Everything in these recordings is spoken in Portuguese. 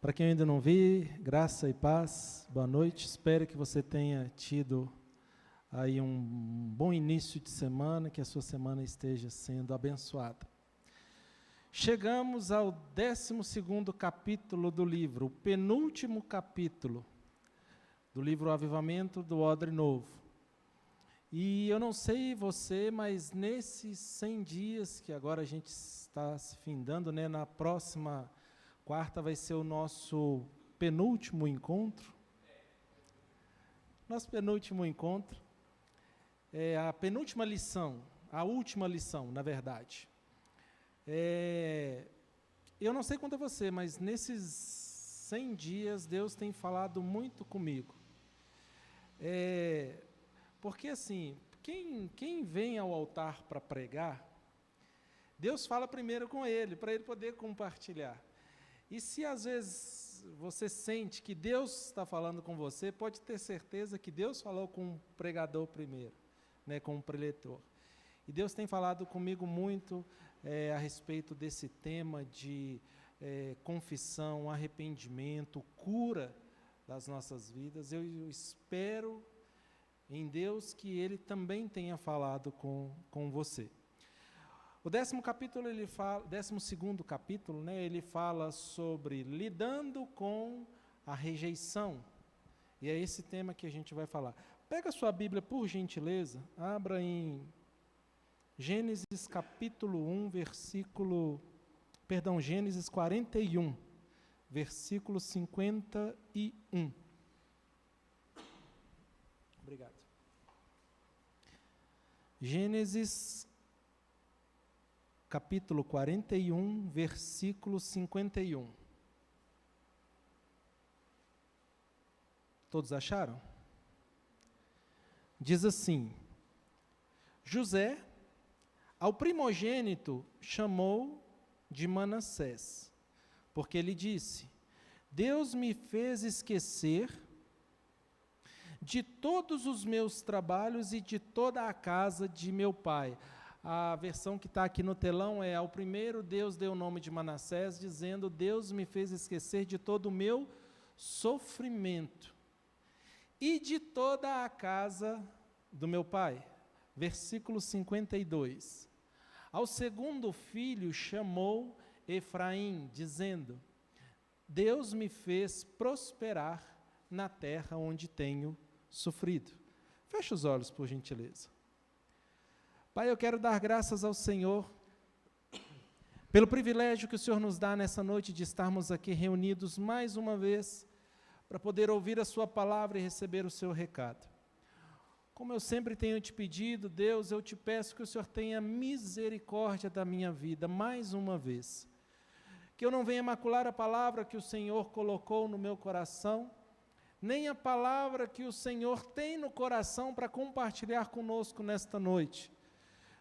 Para quem ainda não vi, graça e paz, boa noite. Espero que você tenha tido aí um bom início de semana, que a sua semana esteja sendo abençoada. Chegamos ao 12º capítulo do livro, o penúltimo capítulo do livro Avivamento do Odre Novo. E eu não sei você, mas nesses 100 dias que agora a gente está se findando, né, na próxima quarta vai ser o nosso penúltimo encontro. Nosso penúltimo encontro é a penúltima lição, a última lição, na verdade. Eu não sei quanto a você, mas nesses 100 dias Deus tem falado muito comigo. Porque assim, quem vem ao altar para pregar, Deus fala primeiro com ele, para ele poder compartilhar. E se às vezes você sente que Deus está falando com você, pode ter certeza que Deus falou com o pregador primeiro, né, com o preletor. E Deus tem falado comigo muito a respeito desse tema de confissão, arrependimento, cura das nossas vidas. Eu espero em Deus que Ele também tenha falado com você. O 12º capítulo, né, ele fala sobre lidando com a rejeição. E é esse tema que a gente vai falar. Pega a sua Bíblia, por gentileza, abra em Gênesis capítulo 1, Gênesis 41, versículo 51. Obrigado. Gênesis capítulo 41, versículo 51. Todos acharam? Diz assim: José, ao primogênito, chamou de Manassés, porque ele disse: Deus me fez esquecer de todos os meus trabalhos e de toda a casa de meu pai. A versão que está aqui no telão ao primeiro Deus deu o nome de Manassés, dizendo: Deus me fez esquecer de todo o meu sofrimento e de toda a casa do meu pai. Versículo 52. Ao segundo filho chamou Efraim, dizendo: Deus me fez prosperar na terra onde tenho sofrido. Feche os olhos, por gentileza. Pai, eu quero dar graças ao Senhor pelo privilégio que o Senhor nos dá nessa noite de estarmos aqui reunidos mais uma vez para poder ouvir a sua palavra e receber o seu recado. Como eu sempre tenho te pedido, Deus, eu te peço que o Senhor tenha misericórdia da minha vida mais uma vez. Que eu não venha macular a palavra que o Senhor colocou no meu coração, nem a palavra que o Senhor tem no coração para compartilhar conosco nesta noite.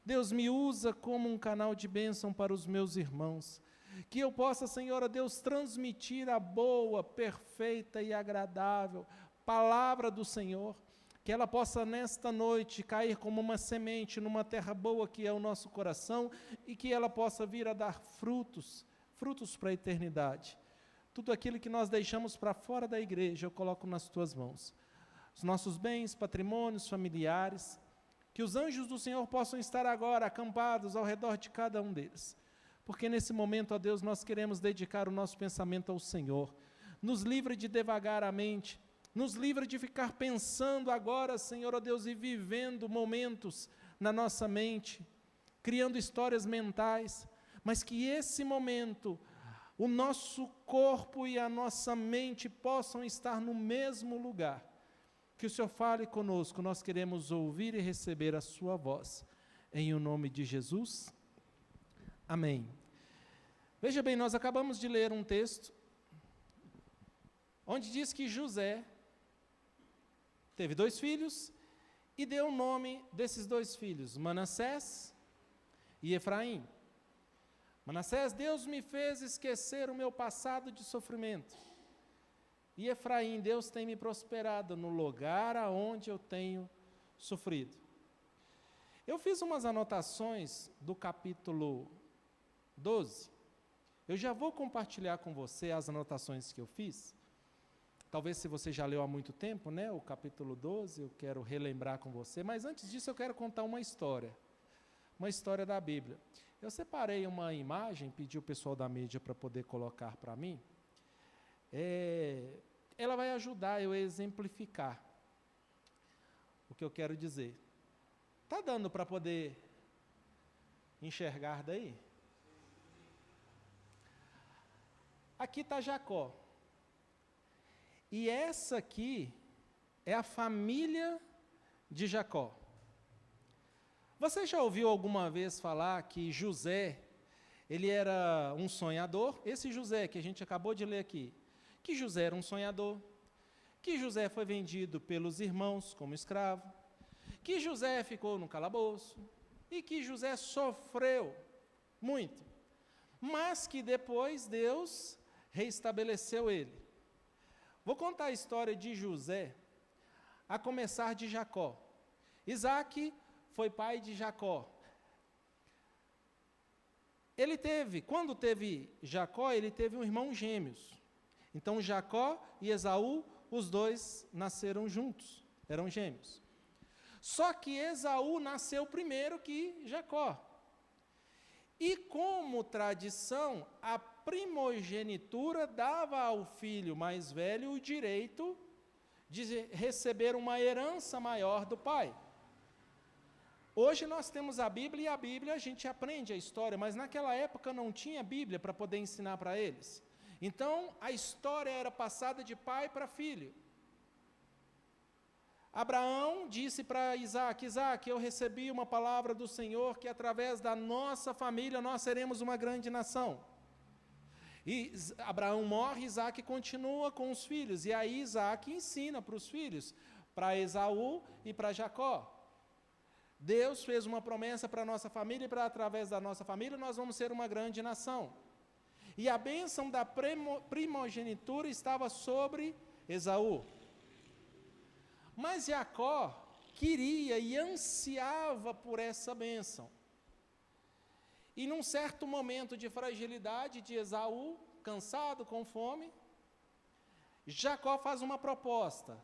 Deus, me usa como um canal de bênção para os meus irmãos, que eu possa, Senhor, a Deus, transmitir a boa, perfeita e agradável palavra do Senhor, que ela possa nesta noite cair como uma semente numa terra boa que é o nosso coração, e que ela possa vir a dar frutos para a eternidade. Tudo aquilo que nós deixamos para fora da igreja, eu coloco nas tuas mãos. Os nossos bens, patrimônios, familiares, que os anjos do Senhor possam estar agora acampados ao redor de cada um deles. Porque nesse momento, ó Deus, nós queremos dedicar o nosso pensamento ao Senhor. Nos livre de devagar a mente, nos livre de ficar pensando agora, Senhor, ó Deus, e vivendo momentos na nossa mente, criando histórias mentais, mas que esse momento, o nosso corpo e a nossa mente possam estar no mesmo lugar. Que o Senhor fale conosco, nós queremos ouvir e receber a sua voz. Em o nome de Jesus, amém. Veja bem, nós acabamos de ler um texto, onde diz que José teve 2 filhos, e deu o nome desses 2 filhos, Manassés e Efraim. Manassés: Deus me fez esquecer o meu passado de sofrimento. E Efraim: Deus tem me prosperado no lugar aonde eu tenho sofrido. Eu fiz umas anotações do capítulo 12, Eu já vou compartilhar com você as anotações que eu fiz. Talvez se você já leu há muito tempo, né, o capítulo 12, eu quero relembrar com você, mas antes disso eu quero contar uma história da Bíblia. Eu separei uma imagem, pedi o pessoal da mídia para poder colocar para mim. Ela vai ajudar eu a exemplificar o que eu quero dizer. Está dando para poder enxergar daí? Aqui está Jacó. E essa aqui é a família de Jacó. Você já ouviu alguma vez falar que José, ele era um sonhador? Esse José que a gente acabou de ler aqui, que José era um sonhador, que José foi vendido pelos irmãos como escravo, que José ficou no calabouço, e que José sofreu muito, mas que depois Deus reestabeleceu ele. Vou contar a história de José, a começar de Jacó. Isaac foi pai de Jacó. Quando teve Jacó, ele teve um irmão gêmeos. Então Jacó e Esaú, os dois nasceram juntos, eram gêmeos. Só que Esaú nasceu primeiro que Jacó. E como tradição, a primogenitura dava ao filho mais velho o direito de receber uma herança maior do pai. Hoje nós temos a Bíblia, e a Bíblia a gente aprende a história, mas naquela época não tinha Bíblia para poder ensinar para eles. Então, a história era passada de pai para filho. Abraão disse para Isaac: Isaac, eu recebi uma palavra do Senhor que através da nossa família nós seremos uma grande nação. E Abraão morre, Isaac continua com os filhos, e aí Isaac ensina para os filhos, para Esaú e para Jacó. Deus fez uma promessa para a nossa família, e através da nossa família nós vamos ser uma grande nação. E a bênção da primogenitura estava sobre Esaú. Mas Jacó queria e ansiava por essa bênção. E num certo momento de fragilidade de Esaú, cansado, com fome, Jacó faz uma proposta: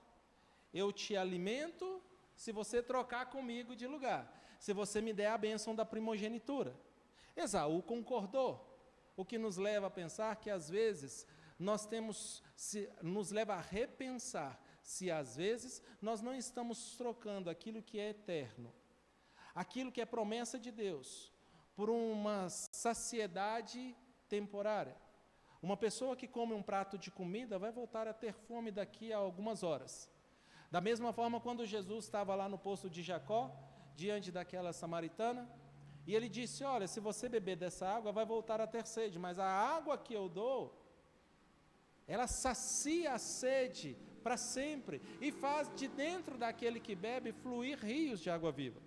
eu te alimento se você trocar comigo de lugar, se você me der a bênção da primogenitura. Esaú concordou, o que nos leva a pensar que às vezes nos leva a repensar se às vezes nós não estamos trocando aquilo que é eterno, aquilo que é promessa de Deus, por uma saciedade temporária. Uma pessoa que come um prato de comida vai voltar a ter fome daqui a algumas horas. Da mesma forma, quando Jesus estava lá no poço de Jacó, diante daquela samaritana, e ele disse: olha, se você beber dessa água, vai voltar a ter sede, mas a água que eu dou, ela sacia a sede para sempre, e faz de dentro daquele que bebe fluir rios de água viva.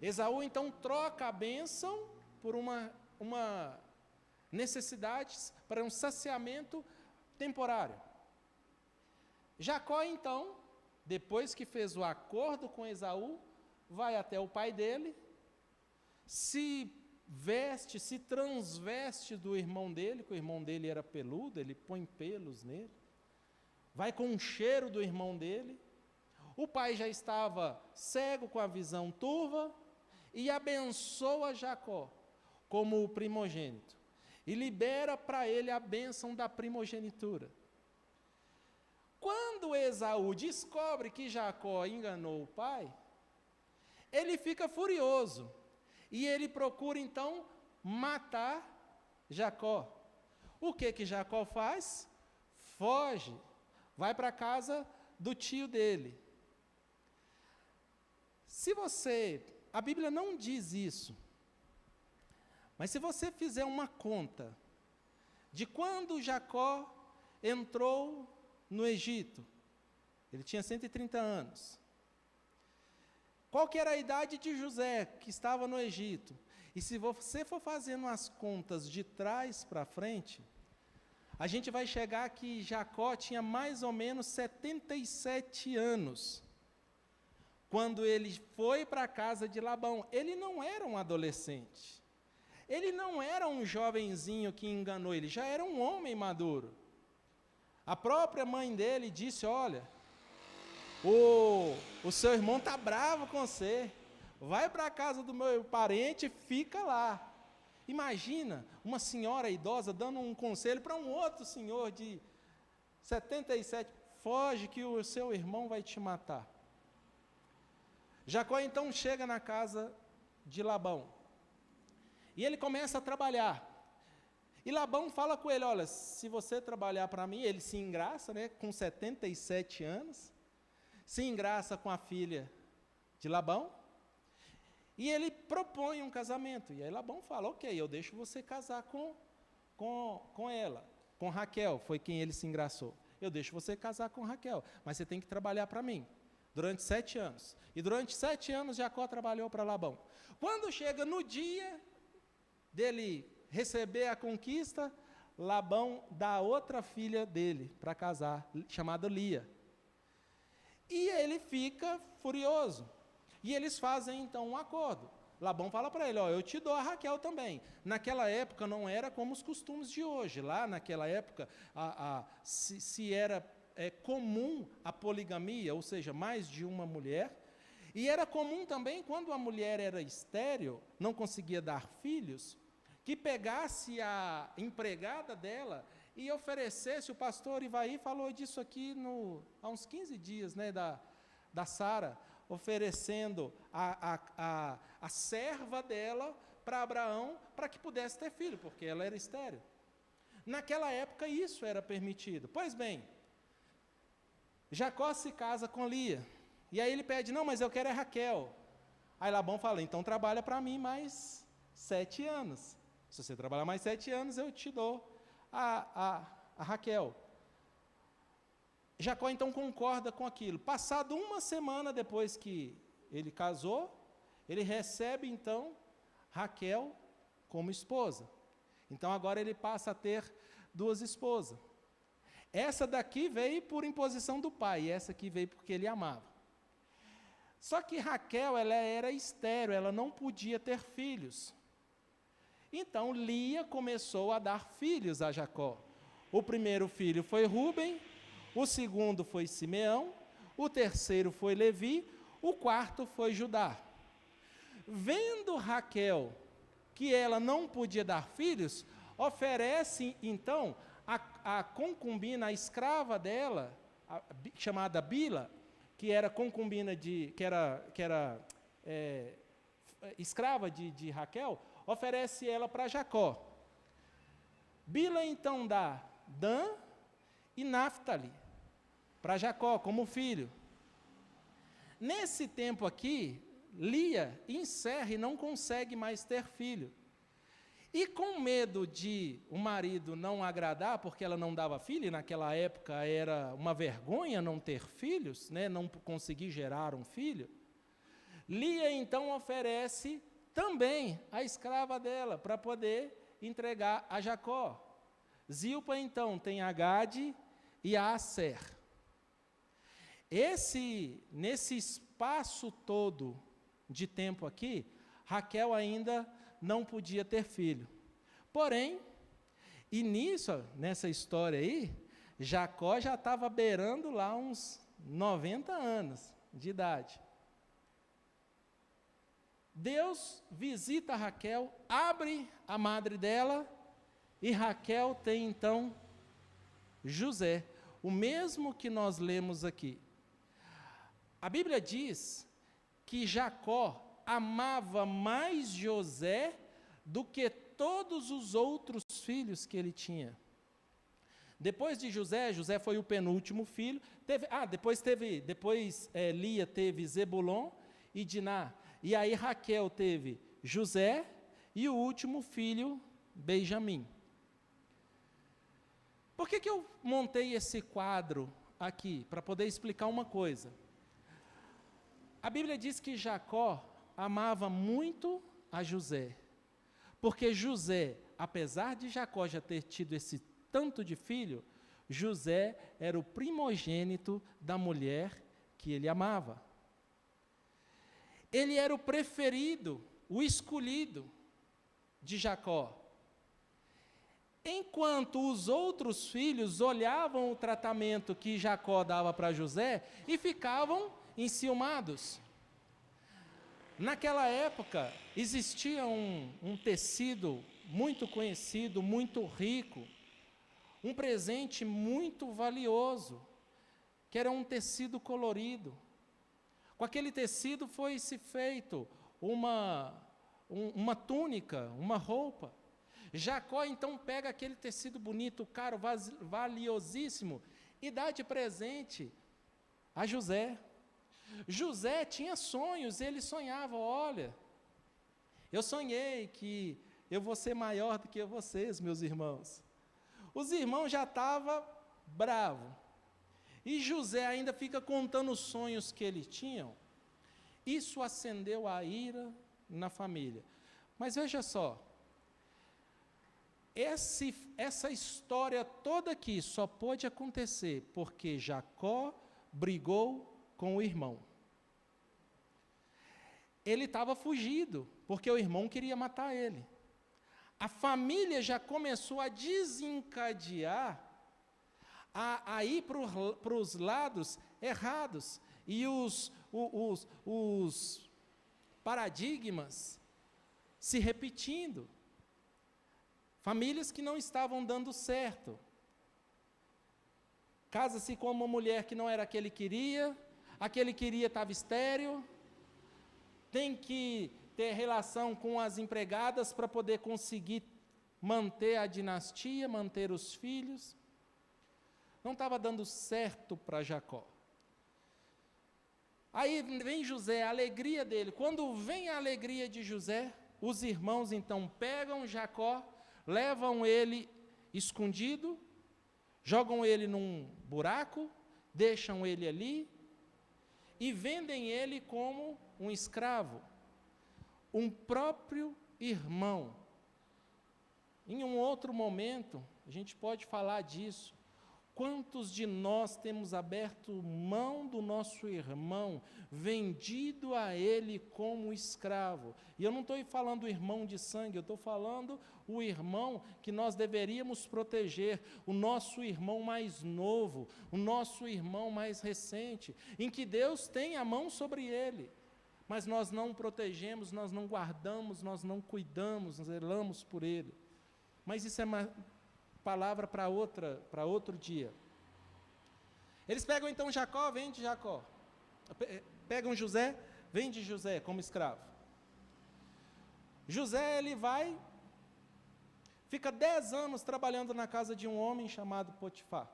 Esaú então troca a bênção por uma necessidade, para um saciamento temporário. Jacó então, depois que fez o acordo com Esaú, vai até o pai dele, se transveste do irmão dele, que o irmão dele era peludo, ele põe pelos nele, vai com o cheiro do irmão dele. O pai já estava cego, com a visão turva, e abençoa Jacó como o primogênito, e libera para ele a bênção da primogenitura. Quando Esaú descobre que Jacó enganou o pai, ele fica furioso, e ele procura então matar Jacó. O que Jacó faz? Foge, vai para a casa do tio dele. A Bíblia não diz isso, mas se você fizer uma conta de quando Jacó entrou no Egito, ele tinha 130 anos. Qual que era a idade de José, que estava no Egito? E se você for fazendo as contas de trás para frente, a gente vai chegar que Jacó tinha mais ou menos 77 anos, quando ele foi para a casa de Labão. Ele não era um adolescente, Ele não era um jovenzinho que enganou, ele já era um homem maduro. A própria mãe dele disse: olha, o seu irmão está bravo com você, vai para a casa do meu parente, fica lá. Imagina uma senhora idosa dando um conselho para um outro senhor de 77, foge que o seu irmão vai te matar. Jacó então chega na casa de Labão, e ele começa a trabalhar, e Labão fala com ele: olha, se você trabalhar para mim, ele se engraça, né, com 77 anos, se engraça com a filha de Labão, e ele propõe um casamento, e aí Labão fala: ok, eu deixo você casar com ela, com Raquel, foi quem ele se engraçou, eu deixo você casar com Raquel, mas você tem que trabalhar para mim, durante 7 anos, e durante 7 anos Jacó trabalhou para Labão. Quando chega no dia dele receber a conquista, Labão dá outra filha dele para casar, chamada Lia, e ele fica furioso, e eles fazem então um acordo. Labão fala para ele: ó, eu te dou a Raquel também. Naquela época não era como os costumes de hoje. Lá naquela época se era comum a poligamia, ou seja, mais de uma mulher. E era comum também, quando a mulher era estéril, não conseguia dar filhos, que pegasse a empregada dela e oferecesse. O pastor Ivaí falou disso aqui há uns 15 dias, né, da Sara, oferecendo a serva dela para Abraão, para que pudesse ter filho, porque ela era estéril. Naquela época isso era permitido. Pois bem, Jacó se casa com Lia, e aí ele pede: não, mas eu quero a Raquel. Aí Labão fala: então trabalha para mim mais 7 anos. Se você trabalhar mais 7 anos, eu te dou a Raquel. Jacó então concorda com aquilo. Passado uma semana depois que ele casou, ele recebe então Raquel como esposa. Então agora ele passa a ter 2 esposas. Essa daqui veio por imposição do pai, e essa aqui veio porque ele amava. Só que Raquel, ela era estéril, ela não podia ter filhos. Então Lia começou a dar filhos a Jacó. O primeiro filho foi Rúben, o segundo foi Simeão, o terceiro foi Levi, o quarto foi Judá. Vendo Raquel que ela não podia dar filhos, oferece então a concubina, a escrava dela, chamada Bila, que era concubina que era escrava de Raquel, oferece ela para Jacó. Bila então dá Dan e Naftali para Jacó como filho. Nesse tempo aqui, Lia encerra e não consegue mais ter filho. E com medo de o marido não agradar, porque ela não dava filho, e naquela época era uma vergonha não ter filhos, né, não conseguir gerar um filho, Lia então oferece também a escrava dela para poder entregar a Jacó. Zilpa então tem a Gade e a Asser. Nesse espaço todo de tempo aqui, Raquel ainda não podia ter filho. Porém, e nessa história aí, Jacó já estava beirando lá uns 90 anos de idade. Deus visita Raquel, abre a madre dela, e Raquel tem então José, o mesmo que nós lemos aqui. A Bíblia diz que Jacó amava mais José do que todos os outros filhos que ele tinha. Depois de José foi o penúltimo filho. Depois Lia teve Zebulon e Diná. E aí Raquel teve José e o último filho, Benjamim. Por que eu montei esse quadro aqui? Para poder explicar uma coisa. A Bíblia diz que Jacó amava muito a José, porque José, apesar de Jacó já ter tido esse tanto de filho, José era o primogênito da mulher que ele amava. Ele era o preferido, o escolhido. de Jacó. Enquanto os outros filhos olhavam o tratamento que Jacó dava para José e ficavam enciumados. Naquela época, existia um tecido muito conhecido, muito rico, um presente muito valioso, que era um tecido colorido. Com aquele tecido foi-se feito uma túnica, uma roupa. Jacó então pega aquele tecido bonito, caro, valiosíssimo, e dá de presente a José. José tinha sonhos, ele sonhava, olha, eu sonhei que eu vou ser maior do que vocês, meus irmãos. Os irmãos já estavam bravos. E José ainda fica contando os sonhos que ele tinha. Isso acendeu a ira na família. Mas veja só, essa história toda aqui só pôde acontecer porque Jacó brigou com o irmão. Ele estava fugido, porque o irmão queria matar ele. A família já começou a desencadear, a ir para os lados errados, e os paradigmas se repetindo. Famílias que não estavam dando certo. Casa-se com uma mulher que não era aquele queria estava estéril, tem que ter relação com as empregadas para poder conseguir manter a dinastia, manter os filhos. Não estava dando certo para Jacó. Aí vem José, a alegria dele. Quando vem a alegria de José, os irmãos então pegam Jacó, levam ele escondido, jogam ele num buraco, deixam ele ali e vendem ele como um escravo. Um próprio irmão. Em um outro momento, a gente pode falar disso. Quantos de nós temos aberto mão do nosso irmão, vendido a ele como escravo? E eu não estou falando do irmão de sangue, eu estou falando o irmão que nós deveríamos proteger, o nosso irmão mais novo, o nosso irmão mais recente, em que Deus tem a mão sobre ele. Mas nós não protegemos, nós não guardamos, nós não cuidamos, zelamos por ele. Mas isso é uma palavra para outro dia. Eles pegam então Jacó, vende Jacó. Pegam José, vende José como escravo. José, ele vai, fica 10 anos trabalhando na casa de um homem chamado Potifar.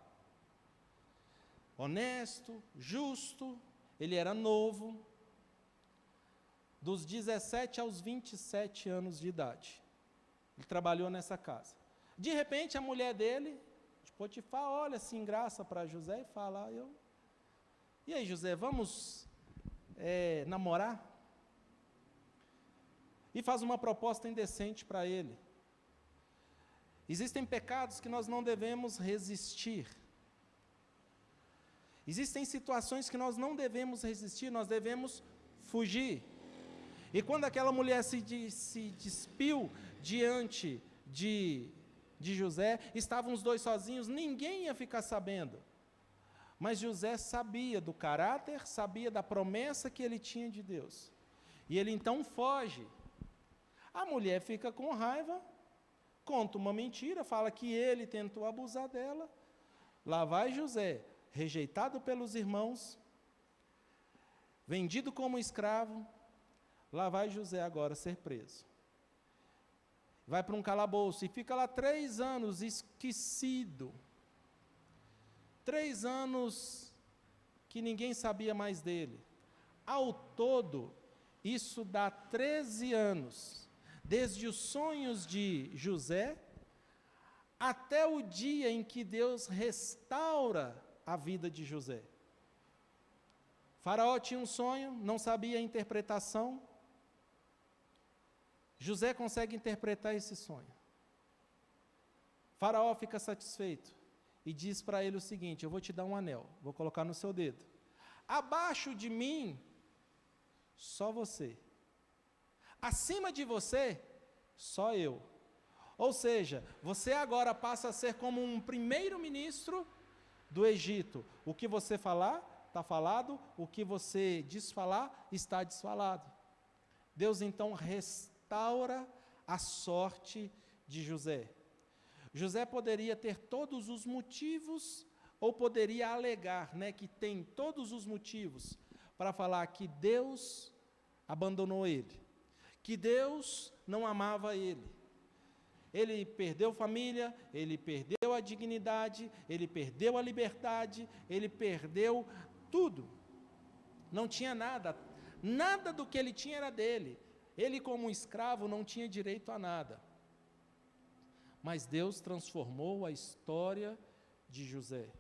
Honesto, justo, ele era novo, dos 17 aos 27 anos de idade. Ele trabalhou nessa casa. De repente, a mulher dele, de Potifar, olha assim, graça para José e fala, e aí, José, vamos namorar? E faz uma proposta indecente para ele. Existem pecados que nós não devemos resistir. Existem situações que nós não devemos resistir, nós devemos fugir. E quando aquela mulher se despiu diante de José, estavam os dois sozinhos, ninguém ia ficar sabendo. Mas José sabia do caráter, sabia da promessa que ele tinha de Deus. E ele então foge. A mulher fica com raiva, conta uma mentira, fala que ele tentou abusar dela. Lá vai José, rejeitado pelos irmãos, vendido como escravo. Lá vai José agora ser preso. Vai para um calabouço e fica lá 3 anos esquecido. 3 anos que ninguém sabia mais dele. Ao todo, isso dá 13 anos, desde os sonhos de José até o dia em que Deus restaura a vida de José. Faraó tinha um sonho, não sabia a interpretação. José consegue interpretar esse sonho. Faraó fica satisfeito e diz para ele o seguinte: eu vou te dar um anel, vou colocar no seu dedo. Abaixo de mim, só você. Acima de você, só eu. Ou seja, você agora passa a ser como um primeiro-ministro do Egito. O que você falar, está falado. O que você desfalar, está desfalado. Deus então restaura a sorte de José. José poderia ter todos os motivos, ou poderia alegar, que tem todos os motivos para falar que Deus abandonou ele, que Deus não amava ele. Ele perdeu família, ele perdeu a dignidade, ele perdeu a liberdade, ele perdeu tudo. Não tinha nada, nada do que ele tinha era dele. Ele, como escravo, não tinha direito a nada. Mas Deus transformou a história de José.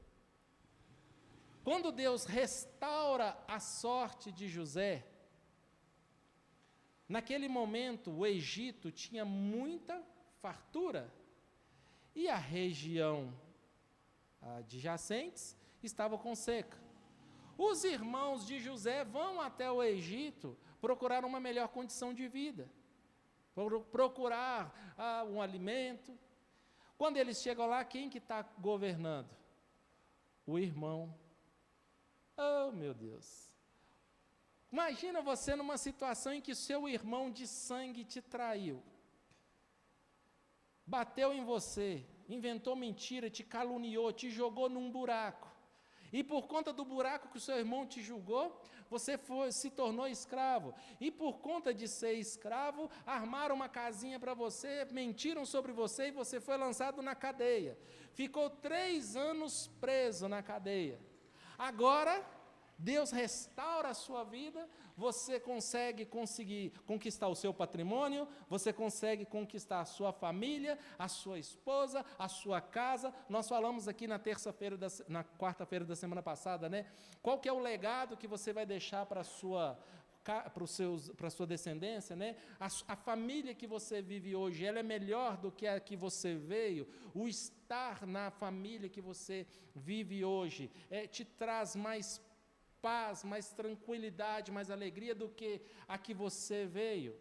Quando Deus restaura a sorte de José, naquele momento o Egito tinha muita fartura e a região adjacentes estava com seca. Os irmãos de José vão até o Egito procurar uma melhor condição de vida, procurar um alimento. Quando eles chegam lá, quem que está governando? O irmão. Oh, meu Deus! Imagina você numa situação em que seu irmão de sangue te traiu, bateu em você, inventou mentira, te caluniou, te jogou num buraco. E por conta do buraco que o seu irmão te julgou, você se tornou escravo. E por conta de ser escravo, armaram uma casinha para você, mentiram sobre você e você foi lançado na cadeia. Ficou 3 anos preso na cadeia. Agora, Deus restaura a sua vida, você consegue conquistar o seu patrimônio, você consegue conquistar a sua família, a sua esposa, a sua casa. Nós falamos aqui na quarta-feira da semana passada, qual que é o legado que você vai deixar para a sua descendência, A família que você vive hoje, ela é melhor do que a que você veio. O estar na família que você vive hoje te traz mais paz, mais tranquilidade, mais alegria do que a que você veio.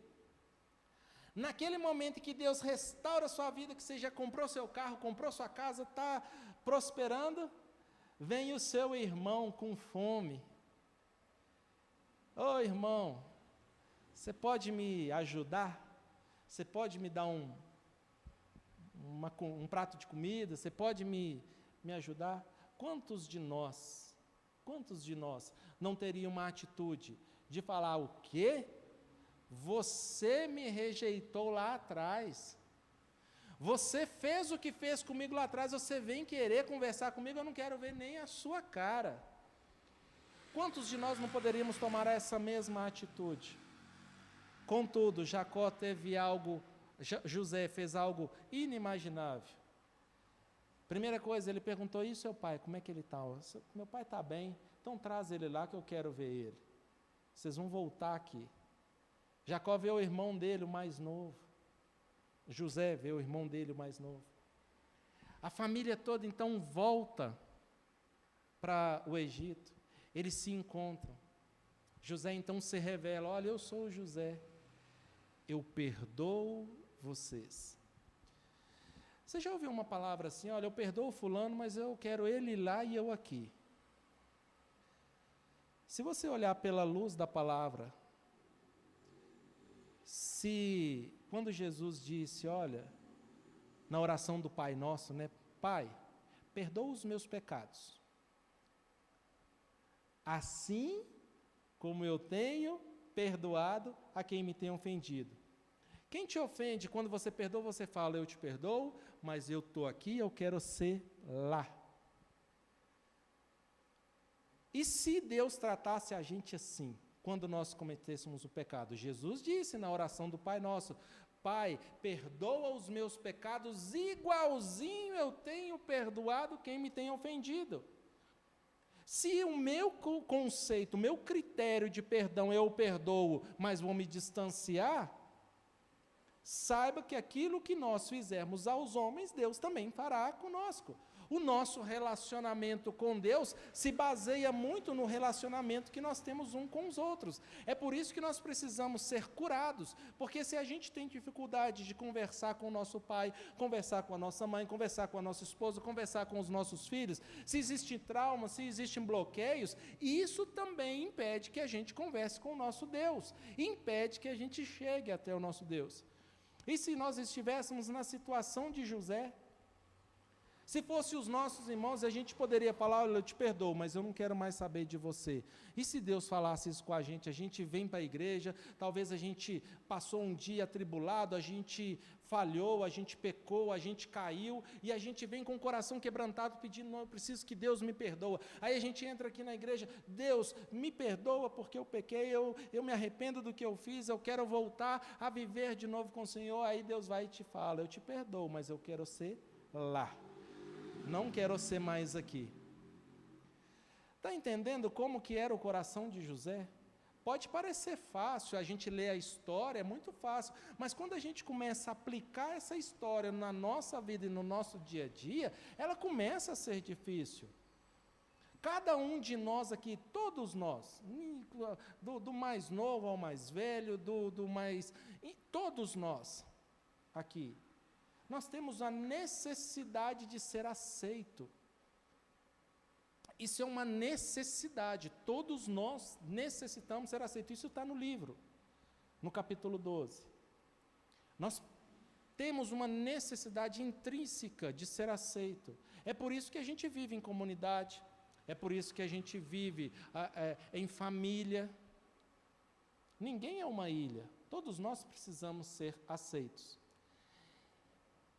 Naquele momento que Deus restaura a sua vida, que você já comprou seu carro, comprou sua casa, está prosperando, vem o seu irmão com fome. Ô irmão, você pode me ajudar? Você pode me dar um prato de comida? Você pode me ajudar? Quantos de nós não teriam uma atitude de falar: o quê? Você me rejeitou lá atrás. Você fez o que fez comigo lá atrás, você vem querer conversar comigo, eu não quero ver nem a sua cara. Quantos de nós não poderíamos tomar essa mesma atitude? Contudo, José fez algo inimaginável. Primeira coisa, ele perguntou: e seu pai, como é que ele está? Meu pai está bem, então traz ele lá que eu quero ver ele. Vocês vão voltar aqui. Jacó vê o irmão dele, o mais novo. José vê o irmão dele, o mais novo. A família toda então volta para o Egito. Eles se encontram. José então se revela: olha, eu sou o José. Eu perdoo vocês. Você já ouviu uma palavra assim: olha, eu perdoo fulano, mas eu quero ele lá e eu aqui? Se você olhar pela luz da palavra, quando Jesus disse, olha, na oração do Pai Nosso, Pai, perdoa os meus pecados, assim como eu tenho perdoado a quem me tem ofendido. Quem te ofende, quando você perdoa, você fala: eu te perdoo, mas eu estou aqui, eu quero ser lá. E se Deus tratasse a gente assim, quando nós cometêssemos o pecado? Jesus disse na oração do Pai Nosso: Pai, perdoa os meus pecados, igualzinho eu tenho perdoado quem me tem ofendido. Se o meu conceito, o meu critério de perdão, eu perdoo, mas vou me distanciar, saiba que aquilo que nós fizermos aos homens, Deus também fará conosco. O nosso relacionamento com Deus se baseia muito no relacionamento que nós temos um com os outros. É por isso que nós precisamos ser curados, porque se a gente tem dificuldade de conversar com o nosso pai, conversar com a nossa mãe, conversar com a nossa esposa, conversar com os nossos filhos, se existe trauma, se existem bloqueios, isso também impede que a gente converse com o nosso Deus, impede que a gente chegue até o nosso Deus. E se nós estivéssemos na situação de José, se fossem os nossos irmãos, a gente poderia falar, olha, eu te perdoo, mas eu não quero mais saber de você. E se Deus falasse isso com a gente vem para a igreja, talvez a gente passou um dia atribulado, a gente falhou, a gente pecou, a gente caiu, e a gente vem com o coração quebrantado pedindo, não, eu preciso que Deus me perdoa. Aí a gente entra aqui na igreja, Deus, me perdoa porque eu pequei, eu me arrependo do que eu fiz, eu quero voltar a viver de novo com o Senhor. Aí Deus vai e te fala, eu te perdoo, mas eu quero ser lá. Não quero ser mais aqui. Está entendendo como que era o coração de José? Pode parecer fácil, a gente lê a história, é muito fácil, mas quando a gente começa a aplicar essa história na nossa vida e no nosso dia a dia, ela começa a ser difícil. Cada um de nós aqui, todos nós, do mais novo ao mais velho, todos nós aqui, nós temos a necessidade de ser aceito. Isso é uma necessidade, todos nós necessitamos ser aceitos. Isso está no livro, no capítulo 12. Nós temos uma necessidade intrínseca de ser aceito. É por isso que a gente vive em comunidade, é por isso que a gente vive em família. Ninguém é uma ilha, todos nós precisamos ser aceitos.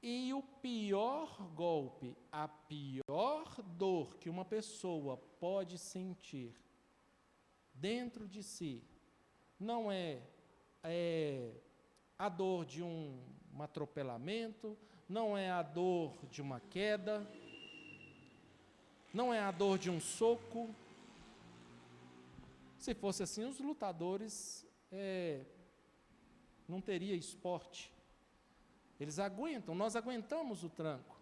E o pior golpe, a pior dor que uma pessoa pode sentir dentro de si, não é a dor de um atropelamento, não é a dor de uma queda, não é a dor de um soco. Se fosse assim, os lutadores não teriam esporte. Eles aguentam, nós aguentamos o tranco.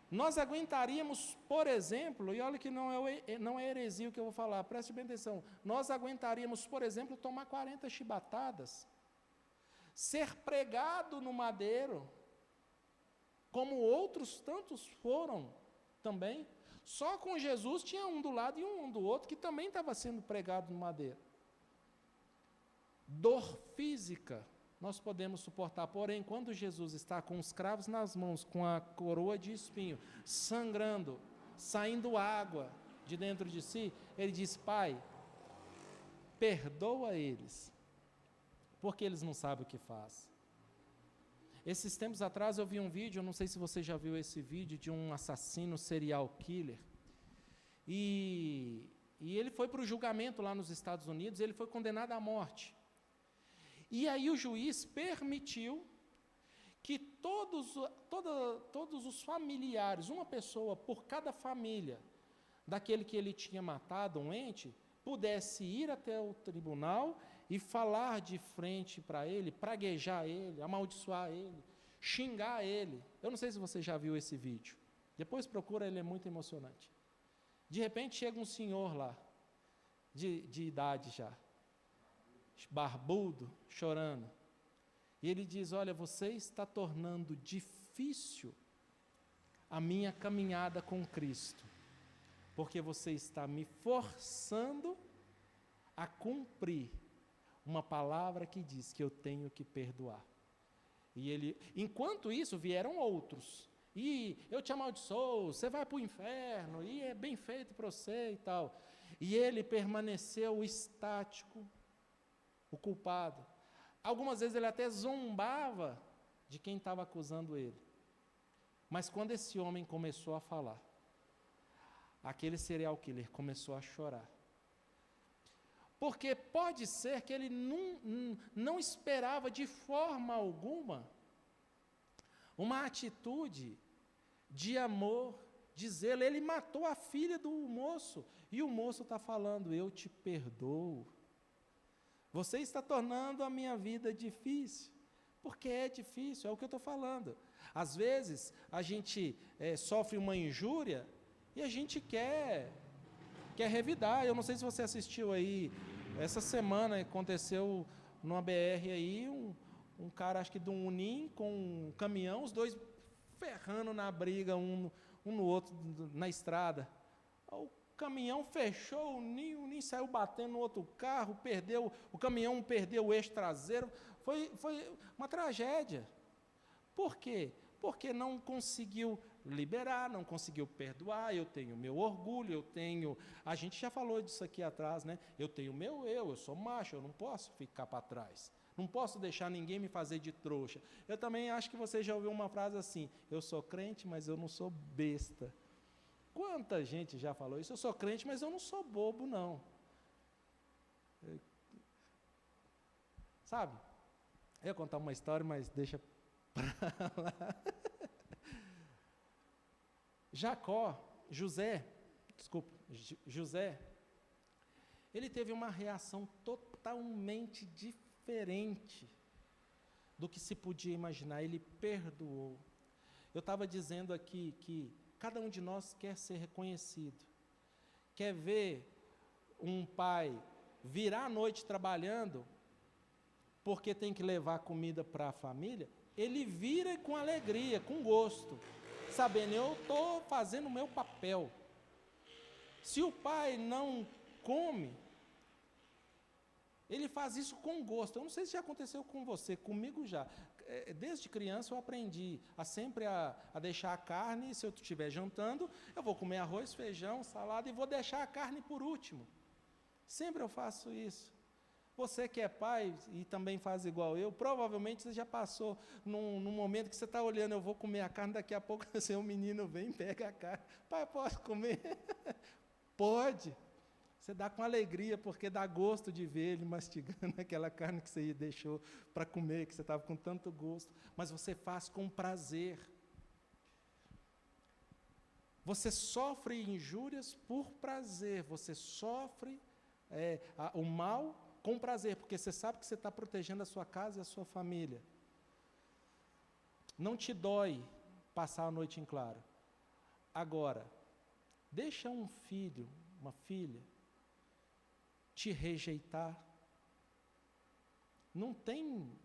Nós aguentaríamos, por exemplo, e olha que não é heresia o que eu vou falar, preste bem atenção, nós aguentaríamos, por exemplo, tomar 40 chibatadas, ser pregado no madeiro, como outros tantos foram também. Só com Jesus tinha um do lado e um do outro que também estava sendo pregado no madeiro. Dor física nós podemos suportar, porém, quando Jesus está com os cravos nas mãos, com a coroa de espinho, sangrando, saindo água de dentro de si, ele diz, Pai, perdoa eles, porque eles não sabem o que faz. Esses tempos atrás eu vi um vídeo, eu não sei se você já viu esse vídeo, de um assassino serial killer, e ele foi para o julgamento lá nos Estados Unidos, ele foi condenado à morte. E aí o juiz permitiu que todos os familiares, uma pessoa por cada família, daquele que ele tinha matado, um ente, pudesse ir até o tribunal e falar de frente para ele, praguejar ele, amaldiçoar ele, xingar ele. Eu não sei se você já viu esse vídeo. Depois procura, ele é muito emocionante. De repente chega um senhor lá, de idade já, barbudo, chorando. E ele diz, olha, você está tornando difícil a minha caminhada com Cristo, porque você está me forçando a cumprir uma palavra que diz que eu tenho que perdoar. E ele, enquanto isso, vieram outros, e eu te amaldiçoo, você vai para o inferno, e é bem feito para você e tal. E ele permaneceu estático, o culpado. Algumas vezes ele até zombava de quem estava acusando ele. Mas quando esse homem começou a falar, aquele serial killer começou a chorar. Porque pode ser que ele não esperava de forma alguma uma atitude de amor, de zelo. Ele matou a filha do moço, e o moço está falando, eu te perdoo. Você está tornando a minha vida difícil, porque é difícil, é o que eu estou falando. Às vezes, a gente sofre uma injúria e a gente quer revidar. Eu não sei se você assistiu aí, essa semana aconteceu numa BR aí, um cara, acho que de um Unim, com um caminhão, os dois ferrando na briga, um no outro, na estrada. O caminhão fechou, o Unim saiu batendo no outro carro, o caminhão perdeu o eixo traseiro. Foi uma tragédia. Por quê? Porque não conseguiu liberar, não conseguiu perdoar. Eu tenho meu orgulho, a gente já falou disso aqui atrás, né? Eu tenho meu eu sou macho, eu não posso ficar para trás. Não posso deixar ninguém me fazer de trouxa. Eu também acho que você já ouviu uma frase assim: eu sou crente, mas eu não sou besta. Quanta gente já falou isso? Eu sou crente, mas eu não sou bobo, não. Sabe? Eu ia contar uma história, mas deixa para lá. José, ele teve uma reação totalmente diferente do que se podia imaginar. Ele perdoou. Eu estava dizendo aqui que cada um de nós quer ser reconhecido, quer ver um pai virar a noite trabalhando, porque tem que levar comida para a família. Ele vira com alegria, com gosto, sabendo, eu estou fazendo o meu papel. Se o pai não come, ele faz isso com gosto. Eu não sei se já aconteceu com você, comigo já. Desde criança eu aprendi a deixar a carne, se eu estiver jantando, eu vou comer arroz, feijão, salada e vou deixar a carne por último. Sempre eu faço isso. Você que é pai e também faz igual eu, provavelmente você já passou num momento que você está olhando, eu vou comer a carne, daqui a pouco o seu menino vem, pega a carne. Pai, posso comer? Pode. Você dá com alegria, porque dá gosto de ver ele mastigando aquela carne que você deixou para comer, que você estava com tanto gosto, mas você faz com prazer. Você sofre injúrias por prazer, você sofre o mal com prazer, porque você sabe que você está protegendo a sua casa e a sua família. Não te dói passar a noite em claro. Agora, deixa um filho, uma filha, te rejeitar. Não tem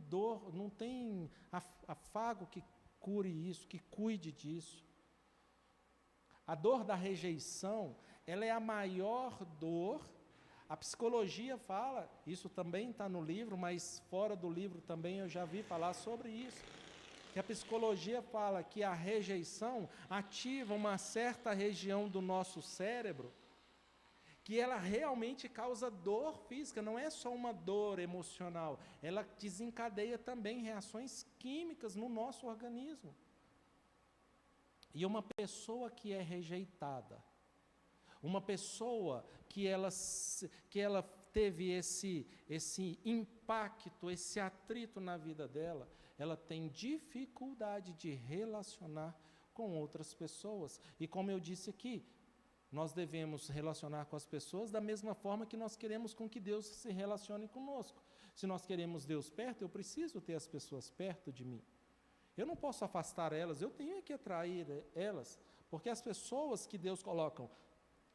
dor, não tem afago que cure isso, que cuide disso. A dor da rejeição, ela é a maior dor. A psicologia fala, isso também está no livro, mas fora do livro também eu já vi falar sobre isso, que a psicologia fala que a rejeição ativa uma certa região do nosso cérebro, que ela realmente causa dor física, não é só uma dor emocional, ela desencadeia também reações químicas no nosso organismo. E uma pessoa que é rejeitada, uma pessoa que ela teve esse impacto, esse atrito na vida dela, ela tem dificuldade de relacionar com outras pessoas. E como eu disse aqui, nós devemos relacionar com as pessoas da mesma forma que nós queremos com que Deus se relacione conosco. Se nós queremos Deus perto, eu preciso ter as pessoas perto de mim. Eu não posso afastar elas, eu tenho que atrair elas, porque as pessoas que Deus coloca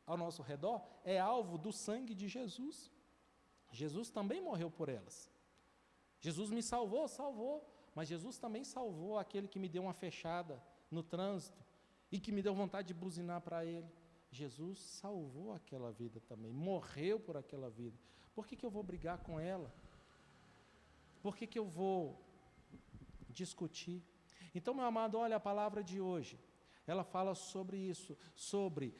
ao nosso redor é alvo do sangue de Jesus. Jesus também morreu por elas. Jesus me salvou, mas Jesus também salvou aquele que me deu uma fechada no trânsito e que me deu vontade de buzinar para ele. Jesus salvou aquela vida também, morreu por aquela vida. Por que eu vou brigar com ela? Por que eu vou discutir? Então, meu amado, olha a palavra de hoje. Ela fala sobre isso, sobre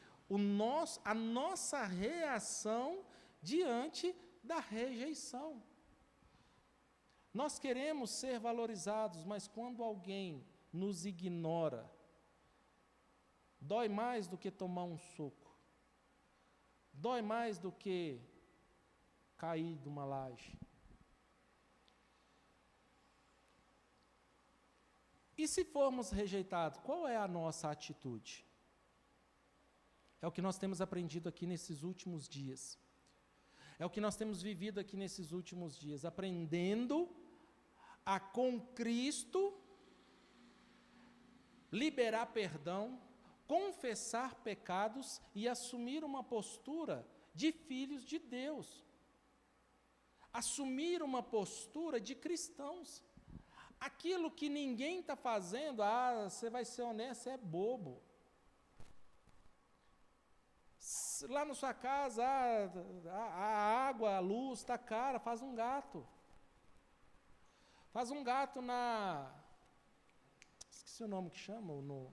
a nossa reação diante da rejeição. Nós queremos ser valorizados, mas quando alguém nos ignora, dói mais do que tomar um soco, dói mais do que cair de uma laje. E se formos rejeitados, qual é a nossa atitude? É o que nós temos aprendido aqui nesses últimos dias. É o que nós temos vivido aqui nesses últimos dias, aprendendo a com Cristo liberar perdão, confessar pecados e assumir uma postura de filhos de Deus. Assumir uma postura de cristãos. Aquilo que ninguém está fazendo, você vai ser honesto, é bobo. Lá na sua casa, a água, a luz está cara, faz um gato. Faz um gato esqueci o nome que chama, no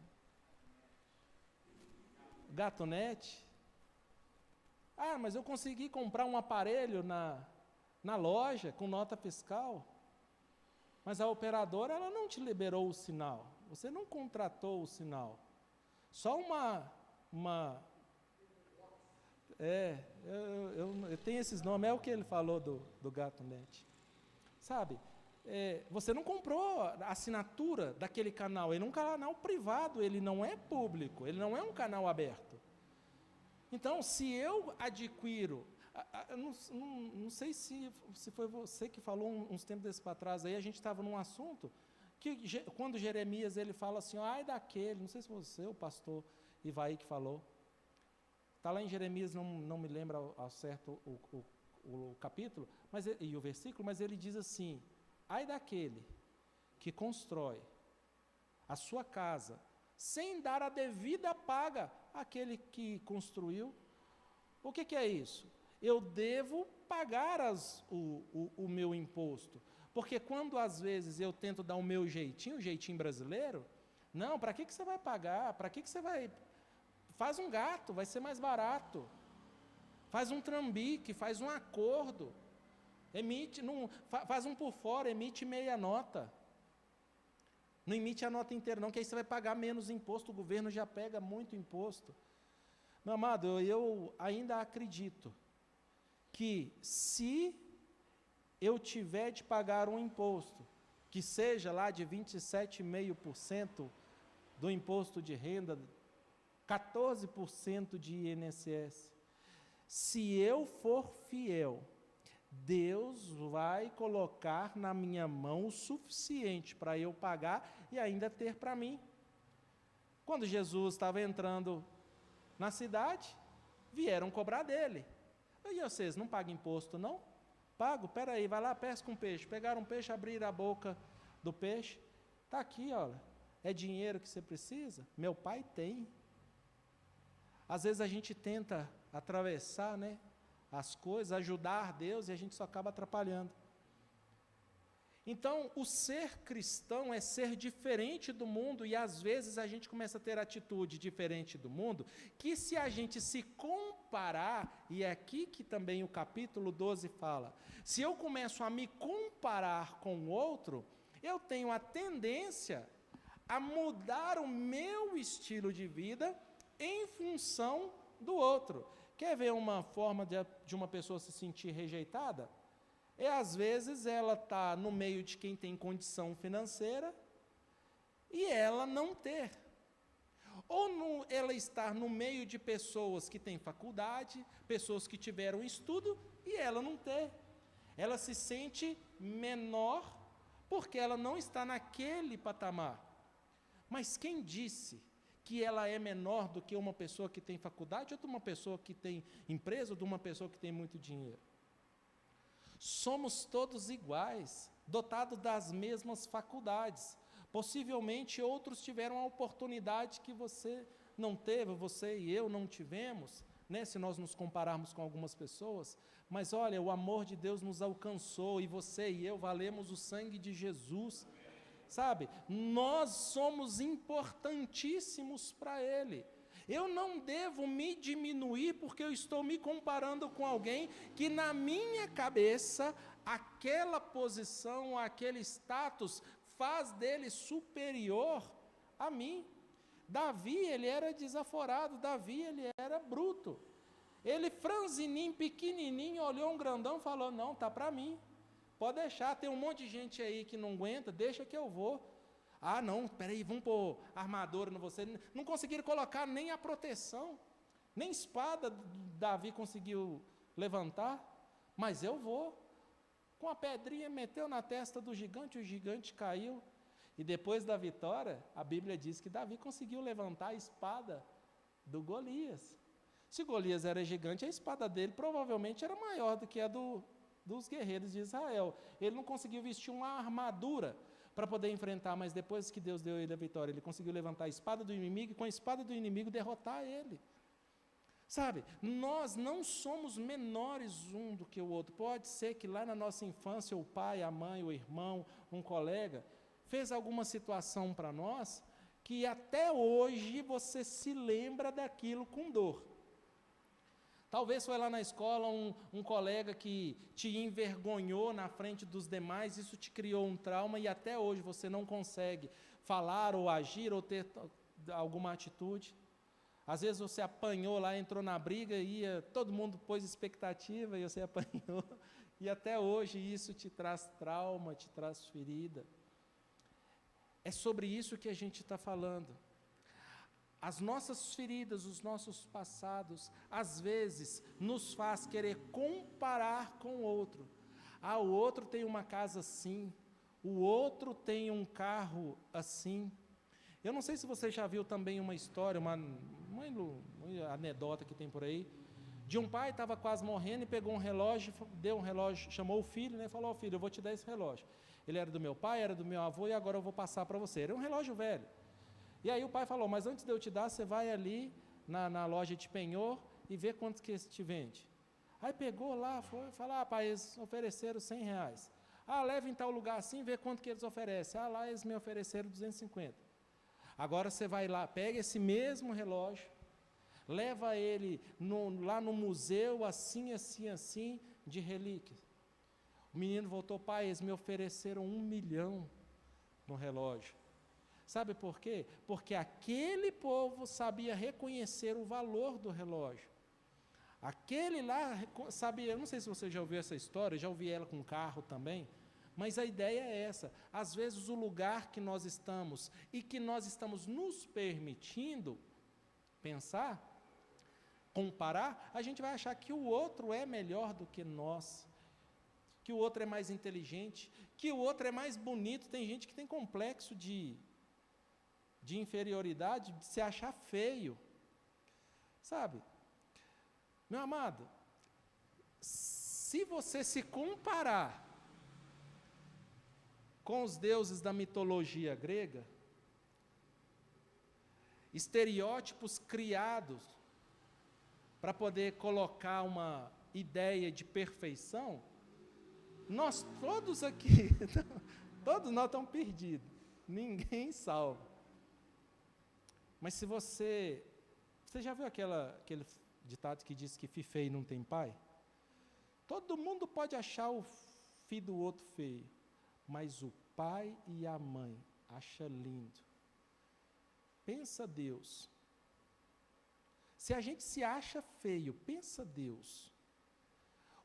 gatonete. Mas eu consegui comprar um aparelho na loja com nota fiscal. Mas a operadora, ela não te liberou o sinal. Você não contratou o sinal. Só eu tenho esses nomes, é o que ele falou do gatonete. Sabe? Você não comprou a assinatura daquele canal. Ele é um canal privado, ele não é público, ele não é um canal aberto. Então, se eu adquiro, não sei se foi você que falou uns tempos desses para trás, aí a gente estava num assunto, que quando Jeremias ele fala assim, ai daquele, não sei se você, o pastor Ivaí que falou, está lá em Jeremias, não me lembro ao certo o capítulo e o versículo, mas ele diz assim, ai daquele que constrói a sua casa, sem dar a devida paga àquele que construiu. O que é isso? Eu devo pagar o meu imposto, porque quando às vezes eu tento dar o meu jeitinho, o jeitinho brasileiro, não, para que você vai pagar? Para que você vai... Faz um gato, vai ser mais barato. Faz um trambique, faz um acordo. Faz um por fora, emite meia nota. Não emite a nota inteira não, que aí você vai pagar menos imposto, o governo já pega muito imposto. Meu amado, eu ainda acredito que se eu tiver de pagar um imposto, que seja lá de 27,5% do imposto de renda, 14% de INSS, se eu for fiel, Deus vai colocar na minha mão o suficiente para eu pagar e ainda ter para mim. Quando Jesus estava entrando na cidade, vieram cobrar dele. E vocês não pagam imposto, não? Pago, peraí, vai lá, pesca um peixe. Pegaram um peixe, abriram a boca do peixe. Está aqui, olha, é dinheiro que você precisa? Meu pai tem. Às vezes a gente tenta atravessar, as coisas, ajudar Deus e a gente só acaba atrapalhando. Então, o ser cristão é ser diferente do mundo e às vezes a gente começa a ter atitude diferente do mundo, que se a gente se comparar, e é aqui que também o capítulo 12 fala, se eu começo a me comparar com o outro, eu tenho a tendência a mudar o meu estilo de vida em função do outro. Quer ver uma forma de uma pessoa se sentir rejeitada? Às vezes ela está no meio de quem tem condição financeira e ela não ter. Ou ela estar no meio de pessoas que têm faculdade, pessoas que tiveram estudo e ela não ter. Ela se sente menor porque ela não está naquele patamar. Mas quem disse que ela é menor do que uma pessoa que tem faculdade, ou de uma pessoa que tem empresa, ou de uma pessoa que tem muito dinheiro? Somos todos iguais, dotados das mesmas faculdades. Possivelmente outros tiveram a oportunidade que você não teve, você e eu não tivemos, se nós nos compararmos com algumas pessoas. Mas olha, o amor de Deus nos alcançou, e você e eu valemos o sangue de Jesus. Sabe, nós somos importantíssimos para Ele. Eu não devo me diminuir porque eu estou me comparando com alguém que na minha cabeça, aquela posição, aquele status, faz dele superior a mim. Davi, ele era desaforado, Davi, ele era bruto. Ele, franzininho, pequenininho, olhou um grandão e falou, não, está para mim. Pode deixar, tem um monte de gente aí que não aguenta, deixa que eu vou. Não, peraí, vamos pôr armadura no você. Não conseguiram colocar nem a proteção, nem espada Davi conseguiu levantar, mas eu vou. Com a pedrinha, meteu na testa do gigante, o gigante caiu. E depois da vitória, a Bíblia diz que Davi conseguiu levantar a espada do Golias. Se Golias era gigante, a espada dele provavelmente era maior do que a dos guerreiros de Israel. Ele não conseguiu vestir uma armadura para poder enfrentar, mas depois que Deus deu ele a vitória, ele conseguiu levantar a espada do inimigo e com a espada do inimigo derrotar ele. Sabe, nós não somos menores um do que o outro. Pode ser que lá na nossa infância o pai, a mãe, o irmão, um colega fez alguma situação para nós que até hoje você se lembra daquilo com dor. Talvez foi lá na escola um colega que te envergonhou na frente dos demais, isso te criou um trauma e até hoje você não consegue falar ou agir ou ter alguma atitude. Às vezes você apanhou lá, entrou na briga, todo mundo pôs expectativa e você apanhou. E até hoje isso te traz trauma, te traz ferida. É sobre isso que a gente está falando. As nossas feridas, os nossos passados, às vezes, nos faz querer comparar com o outro. O outro tem uma casa assim, o outro tem um carro assim. Eu não sei se você já viu também uma história, uma anedota que tem por aí, de um pai que estava quase morrendo e pegou um relógio, deu um relógio, chamou o filho, né, e falou: filho, eu vou te dar esse relógio. Ele era do meu pai, era do meu avô e agora eu vou passar para você. Era um relógio velho. E aí o pai falou: mas antes de eu te dar, você vai ali na loja de penhor e vê quanto que te vende. Aí pegou lá, foi falar: pai, eles ofereceram R$100. Leva em tal lugar assim, vê quanto que eles oferecem. Lá eles me ofereceram 250. Agora você vai lá, pega esse mesmo relógio, leva ele lá no museu, assim, de relíquias. O menino voltou: pai, eles me ofereceram 1 milhão no relógio. Sabe por quê? Porque aquele povo sabia reconhecer o valor do relógio. Aquele lá sabia, eu não sei se você já ouviu essa história, já ouvi ela com carro também, mas a ideia é essa. Às vezes o lugar que nós estamos e que nós estamos nos permitindo pensar, comparar, a gente vai achar que o outro é melhor do que nós, que o outro é mais inteligente, que o outro é mais bonito. Tem gente que tem complexo de inferioridade, de se achar feio, sabe? Meu amado, se você se comparar com os deuses da mitologia grega, estereótipos criados para poder colocar uma ideia de perfeição, nós todos aqui, todos nós estamos perdidos, ninguém salva. Mas se você já viu aquele ditado que diz que filho feio não tem pai? Todo mundo pode achar o filho do outro feio, mas o pai e a mãe acham lindo. Pensa Deus. Se a gente se acha feio, pensa Deus.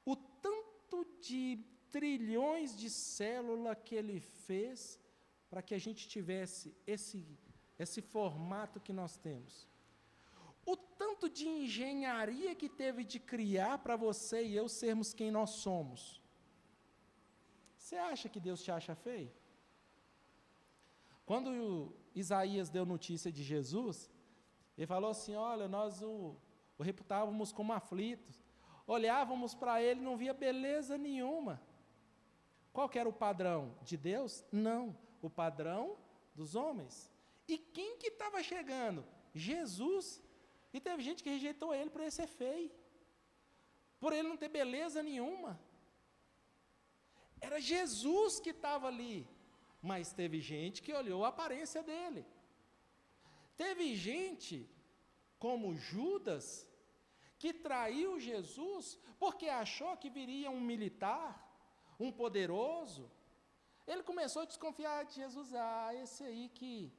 O tanto de trilhões de células que Ele fez para que a gente tivesse esse formato que nós temos. O tanto de engenharia que teve de criar para você e eu sermos quem nós somos. Você acha que Deus te acha feio? Quando Isaías deu notícia de Jesus, ele falou assim: olha, nós o reputávamos como aflito, olhávamos para ele e não via beleza nenhuma. Qual que era o padrão de Deus? Não, o padrão dos homens. E quem que estava chegando? Jesus. E teve gente que rejeitou ele por ele ser feio, por ele não ter beleza nenhuma. Era Jesus que estava ali, mas teve gente que olhou a aparência dele. Teve gente, como Judas, que traiu Jesus porque achou que viria um militar, um poderoso. Ele começou a desconfiar de Jesus. Esse aí que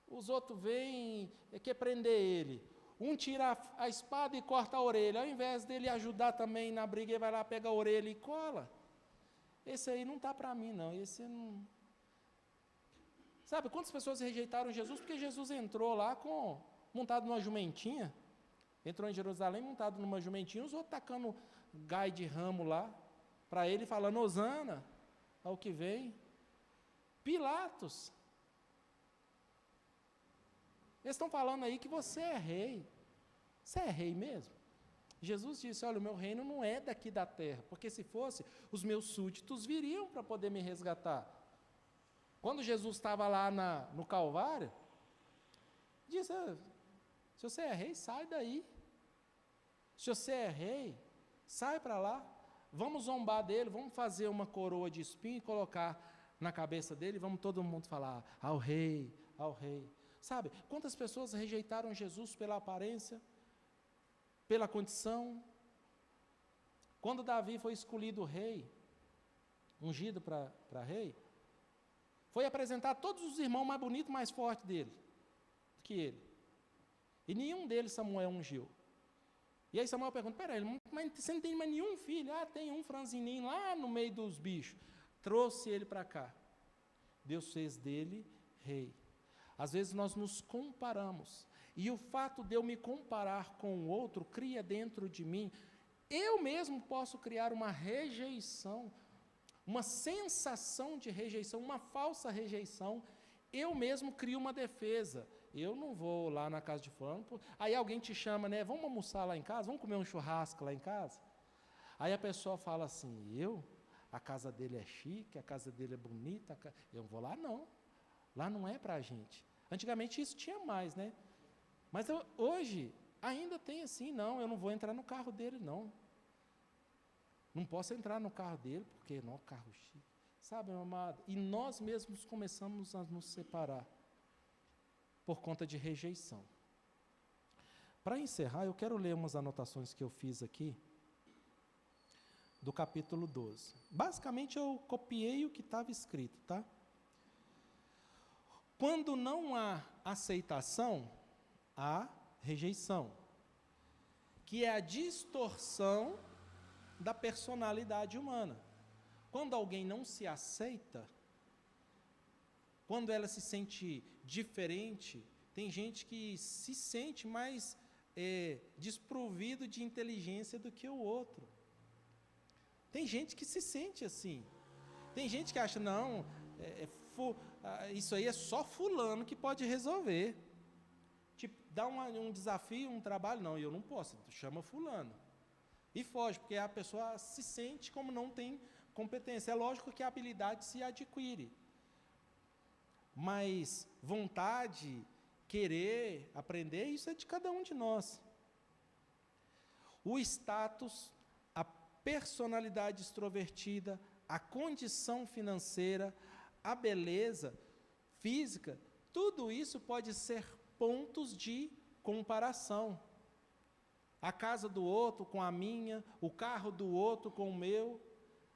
os outros vêm e quer prender ele. Um tira a espada e corta a orelha. Ao invés dele ajudar também na briga, ele vai lá, pega a orelha e cola. Esse aí não está para mim, não. Esse não. Sabe quantas pessoas rejeitaram Jesus? Porque Jesus entrou lá montado numa jumentinha. Entrou em Jerusalém montado numa jumentinha, os outros tacando gai de ramo lá, para ele falando: Hosana, ao que vem. Pilatos Eles estão falando aí que você é rei. Você é rei mesmo? Jesus disse, olha, o meu reino não é daqui da terra, porque se fosse, os meus súditos viriam para poder me resgatar. Quando Jesus estava lá no Calvário, disse, se você é rei, sai daí. Se você é rei, sai para lá. Vamos zombar dele, vamos fazer uma coroa de espinho e colocar na cabeça dele, vamos todo mundo falar, ao rei, ao rei. Sabe, quantas pessoas rejeitaram Jesus pela aparência, pela condição? Quando Davi foi escolhido rei, ungido para rei, foi apresentar todos os irmãos mais bonitos, mais fortes dele, que ele. E nenhum deles Samuel ungiu. E aí Samuel pergunta, peraí, mas você não tem mais nenhum filho? Ah, tem um franzininho lá no meio dos bichos. Trouxe ele para cá. Deus fez dele rei. Às vezes nós nos comparamos. E o fato de eu me comparar com o outro cria dentro de mim, eu mesmo posso criar uma rejeição, uma sensação de rejeição, uma falsa rejeição. Eu mesmo crio uma defesa. Eu não vou lá na casa de fulano. Aí alguém te chama, né? Vamos almoçar lá em casa? Vamos comer um churrasco lá em casa? Aí a pessoa fala assim, a casa dele é chique, a casa dele é bonita, eu não vou lá não. Lá não é para a gente. Antigamente isso tinha mais, né? Mas hoje ainda tem assim, não, eu não vou entrar no carro dele não. Não posso entrar no carro dele, porque não, carro chique. Sabe, meu amado? E nós mesmos começamos a nos separar por conta de rejeição. Para encerrar, eu quero ler umas anotações que eu fiz aqui, do capítulo 12. Basicamente, eu copiei o que estava escrito, tá? Quando não há aceitação, há rejeição, que é a distorção da personalidade humana. Quando alguém não se aceita, quando ela se sente diferente, tem gente que se sente mais desprovido de inteligência do que o outro. Tem gente que se sente assim. Tem gente que acha, não, isso aí é só fulano que pode resolver. Tipo, dá um desafio, um trabalho, não, eu não posso, chama fulano. E foge, porque a pessoa se sente como não tem competência. É lógico que a habilidade se adquire. Mas vontade, querer, aprender, isso é de cada um de nós. O status, a personalidade extrovertida, a condição financeira, a beleza física, tudo isso pode ser pontos de comparação. A casa do outro com a minha, o carro do outro com o meu,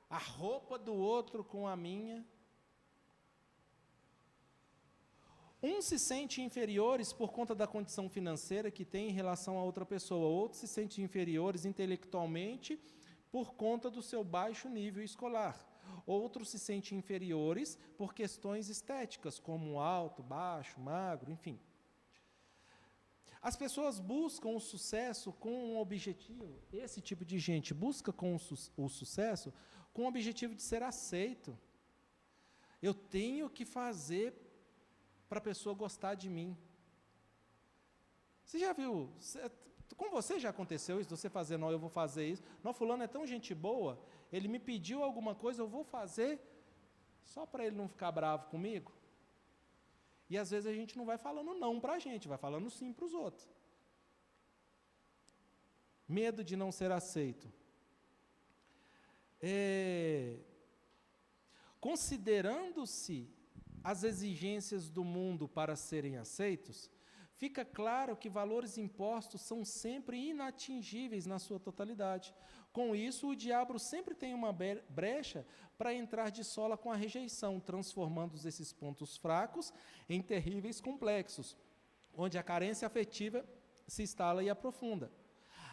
a roupa do outro com a minha. Uns se sentem inferiores por conta da condição financeira que tem em relação a outra pessoa, outros se sentem inferiores intelectualmente por conta do seu baixo nível escolar. Outros se sentem inferiores por questões estéticas, como alto, baixo, magro, enfim. As pessoas buscam o sucesso com um objetivo, esse tipo de gente busca o sucesso com o objetivo de ser aceito. Eu tenho que fazer para a pessoa gostar de mim. Você já viu, com você já aconteceu isso, você fazer, não, eu vou fazer isso, não, fulano é tão gente boa, ele me pediu alguma coisa, eu vou fazer, só para ele não ficar bravo comigo? E às vezes a gente não vai falando não para a gente, vai falando sim para os outros. Medo de não ser aceito. Considerando-se as exigências do mundo para serem aceitos, fica claro que valores impostos são sempre inatingíveis na sua totalidade. Com isso, o diabo sempre tem uma brecha para entrar de sola com a rejeição, transformando esses pontos fracos em terríveis complexos, onde a carência afetiva se instala e aprofunda.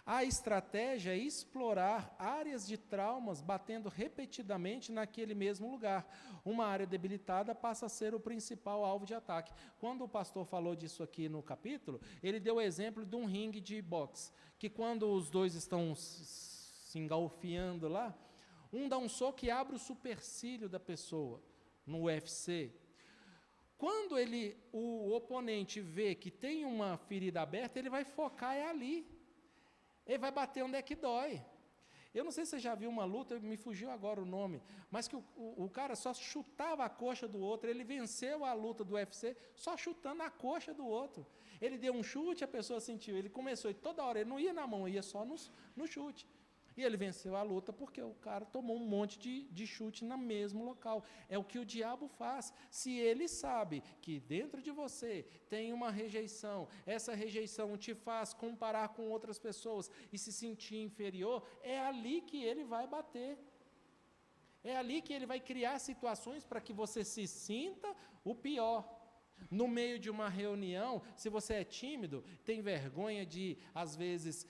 A estratégia é explorar áreas de traumas batendo repetidamente naquele mesmo lugar. Uma área debilitada passa a ser o principal alvo de ataque. Quando o pastor falou disso aqui no capítulo, ele deu o exemplo de um ringue de boxe, que quando os dois estão se engalfiando lá, um dá um soco e abre o supercílio da pessoa, no UFC. Quando o oponente vê que tem uma ferida aberta, ele vai focar ali. Ele vai bater onde é que dói. Eu não sei se você já viu uma luta, me fugiu agora o nome, mas que o cara só chutava a coxa do outro, ele venceu a luta do UFC só chutando a coxa do outro. Ele deu um chute, a pessoa sentiu, ele começou, e toda hora, ele não ia na mão, ia só no chute. E ele venceu a luta porque o cara tomou um monte de chute no mesmo local. É o que o diabo faz. Se ele sabe que dentro de você tem uma rejeição, essa rejeição te faz comparar com outras pessoas e se sentir inferior, é ali que ele vai bater. É ali que ele vai criar situações para que você se sinta o pior. No meio de uma reunião, se você é tímido, tem vergonha de, às vezes,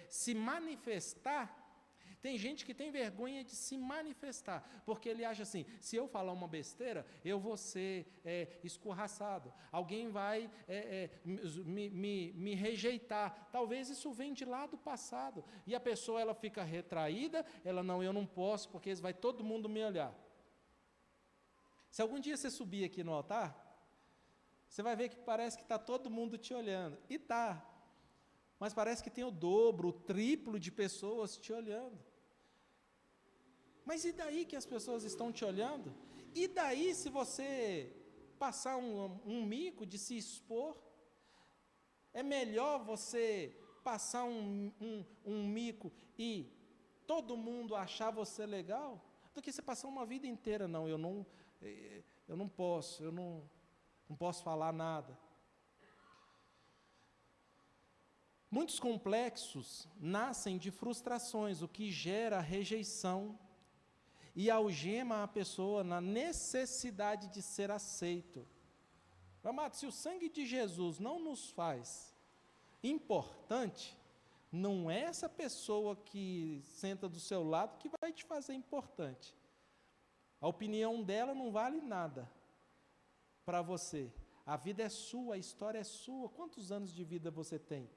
se manifestar. Tem gente que tem vergonha de se manifestar, porque ele acha assim, se eu falar uma besteira, eu vou ser escorraçado, alguém vai me rejeitar. Talvez isso venha de lá do passado, e a pessoa ela fica retraída, eu não posso, porque vai todo mundo me olhar. Se algum dia você subir aqui no altar, você vai ver que parece que está todo mundo te olhando. E está. Mas parece que tem o dobro, o triplo de pessoas te olhando. Mas e daí que as pessoas estão te olhando? E daí se você passar um mico de se expor? É melhor você passar um mico e todo mundo achar você legal, do que você passar uma vida inteira, não, eu não posso falar nada. Muitos complexos nascem de frustrações, o que gera rejeição e algema a pessoa na necessidade de ser aceito. Amado, se o sangue de Jesus não nos faz importante, não é essa pessoa que senta do seu lado que vai te fazer importante. A opinião dela não vale nada para você. A vida é sua, a história é sua. Quantos anos de vida você tem?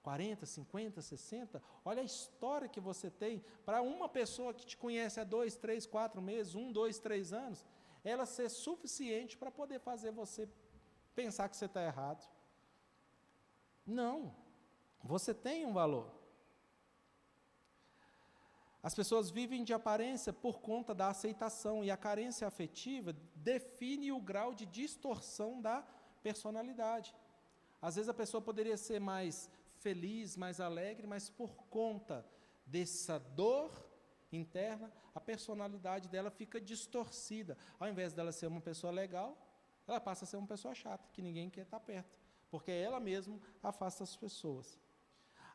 40, 50, 60? Olha a história que você tem. Para uma pessoa que te conhece há 2, 3, 4 meses, 1, 2, 3 anos, ela ser suficiente para poder fazer você pensar que você está errado. Não. Você tem um valor. As pessoas vivem de aparência por conta da aceitação, e a carência afetiva define o grau de distorção da personalidade. Às vezes a pessoa poderia ser mais feliz, mais alegre, mas por conta dessa dor interna, a personalidade dela fica distorcida. Ao invés dela ser uma pessoa legal, ela passa a ser uma pessoa chata, que ninguém quer estar perto, porque ela mesma afasta as pessoas.